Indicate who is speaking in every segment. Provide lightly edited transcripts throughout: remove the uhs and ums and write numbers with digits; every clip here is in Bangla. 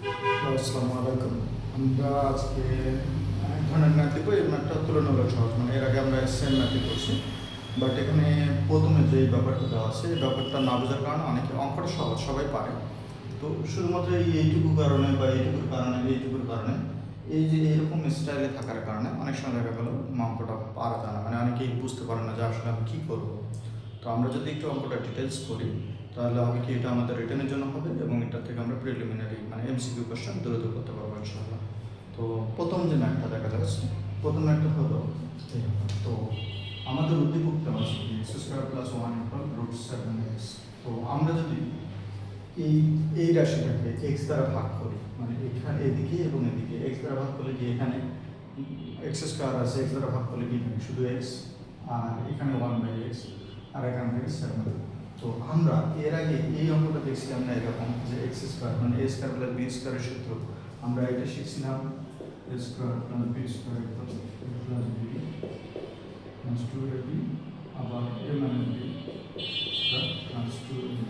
Speaker 1: আসসালামু আলাইকুম। আমরা আজকে এক ধরনের ম্যাথ লিখবো। এই ম্যাথটা তুলনামূলক সহজ, মানে এর আগে আমরা সেম ম্যাথই করছি, বাট এখানে প্রথমে যে ব্যাপারটা দেওয়া আছে এই ব্যাপারটা না বোঝার কারণে অনেকে, অঙ্কটা সহজ সবাই পারে, তো শুধুমাত্র এইটুকুর কারণে বা এইটুকুর কারণে এই যে এরকম স্টাইলে থাকার কারণে অনেক সময় দেখা গেলো অঙ্কটা পারা যায় না, মানে অনেকেই বুঝতে পারে না যে আসলে আমি কী করবো। তো আমরা যদি একটু অঙ্কটা ডিটেলস করি তাহলে হবে কি, এটা আমাদের রিটার্নের জন্য হবে এবং এটা থেকে আমরা প্রিলিমিনারি মানে এমসিকিউ কোশ্চেন দূরে দূর করতে পারবো ইনশাআল্লাহ। তো প্রথম যে ম্যাথটা দেখা যাচ্ছে, প্রথম ম্যাথটা হলো তো আমাদের উদ্দীপকটা আছে এক্স স্কোয়ার প্লাস 1 √7x। তো আমরা যদি এই রাশিটাকে এক্স দ্বারা ভাগ করি, মানে এখানে এদিকে এবং এদিকে এক্স দ্বারা ভাগ করলে কি এখানে এক্স স্কোয়ার আছে, এক্স দ্বারা ভাগ করলে কি শুধু এক্স, আর এখানে 1/x, আর এখান থেকে 7। তো আমরা এর আগে এই অঙ্কটা দেখছিলাম না এরকম যে এক্স স্কোয়ার মানে এ স্কোয়ার প্লাস বি স্কোয়ারের সূত্র, আমরা এটা শিখছিলাম A square plus B square plus B plus 2ab, আবার এ মানে বি প্লাস 2ab।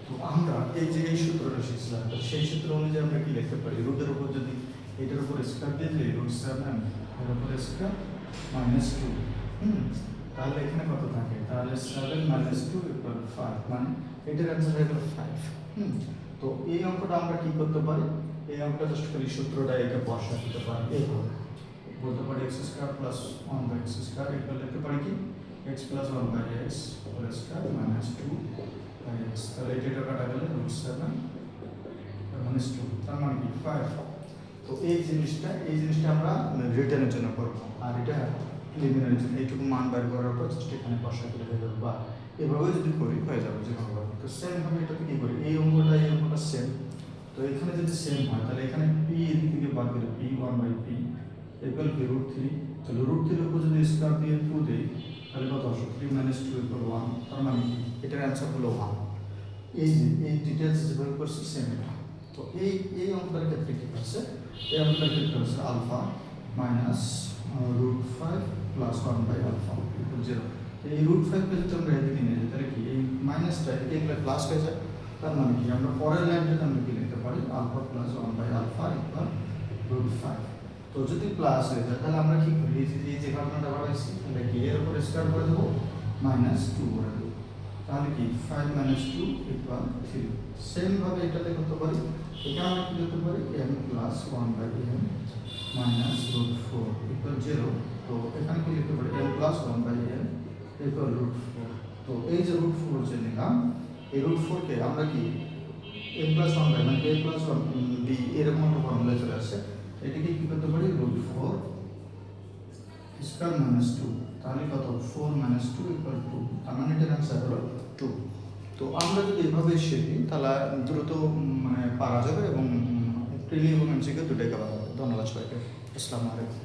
Speaker 1: তো আমরা এই যে এই সূত্রটা শিখছিলাম, তো সেই সূত্র অনুযায়ী আমরা কি লিখতে পারি, রুটের উপর যদি এটার উপর স্কোয়ার দিয়ে দিই √7 এর উপর স্কোয়ার -2, তাহলে এখানে কত থাকে, তাহলে 7 - 2 = 5, মানে এটার অ্যান্সার হয়ে গেল 5। তো এই অঙ্কটা আমরা কি করতে পারি, এই অঙ্কটা জাস্ট খালি সূত্রটা এটা বসা দিতে পারি, এইভাবে বলতে পারি x² + 1/x² এটা লিখতে পারি কি x + 1/x² - 2/x, তাহলে এটা কাটা গেলে √7 - 2, তার মানে কি 5। তো এই জিনিসটা আমরা রিটার্নের জন্য করব, আর এটা প্রিলিমিনারি জন্য এইটুকু মান বের করার পর জাস্ট এখানে বসা দিলে হয়ে যাবে, বা এভাবে যদি করি হয়ে যাবে যে কোনোভাবে। তো সেম ভাবে এটাতে কি করি, এই অঙ্কটা সেম। তো এখানে যদি সেম হয় তাহলে এখানে p এদিক থেকে বাদ দিলে p 1/p ইকুয়াল কি √3, তাহলে √3 এর উপর যদি স্কয়ার দিয়ে 2 দেই তাহলে কত আসে, 3 - 2 = 1, তার মানে কি এটার অ্যান্সার হলো 1। এই ডিটেইলস যেভাবে করছি সেম এটা। তো এই অঙ্কটার ক্ষেত্রে কি আছে, এই অঙ্কটার ক্ষেত্রে আছে আলফা মাইনাস √5 প্লাস 1/α = 0। এই √5 কে যদি আমরা এদিকে নিয়ে যাই তাহলে কি এই মাইনাসটা এদিকে গেলে প্লাস হয়ে যায়, তার মানে কি আমরা পরের লাইনটাতে আমরা কি লিখতে পারি, আলফা প্লাস 1/α = √5। তো যদি প্লাস হয়ে যায় তাহলে আমরা কি করি, এই যে ঘটনাটা বাড়াইছি তাহলে কি এর উপর স্কয়ার করে দেবো -2 করে দেবো, তাহলে কি 5 - 2 = 3। সেম ভাবে এটাতে করতে পারি, এখানে আমরা কি লিখতে পারি m + 1/m মাইনাস √4 = 0। তো এখানে কি লিখতে পারি m + 1/n = √4। তো এই যে √4 যে নিলাম, এই √4 কে আমরা কি m + 1 মানে a + 1 b এরকম একটা ফর্মুলা চলে আসছে, এটাকে কি করতে পারি √4 স্কয়ার - 2, তাহলে কত 4 - 2 = 2, তার মানে এটার অ্যান্সার হলো 2। তো আমরা যদি এভাবে শিখি তাহলে দ্রুত মানে পারা যাবে এবং প্রিলি এবং এমসিকিউ দুটোই করা যাবে। ধন্যবাদ সবাইকে। আসসালামু আলাইকুম।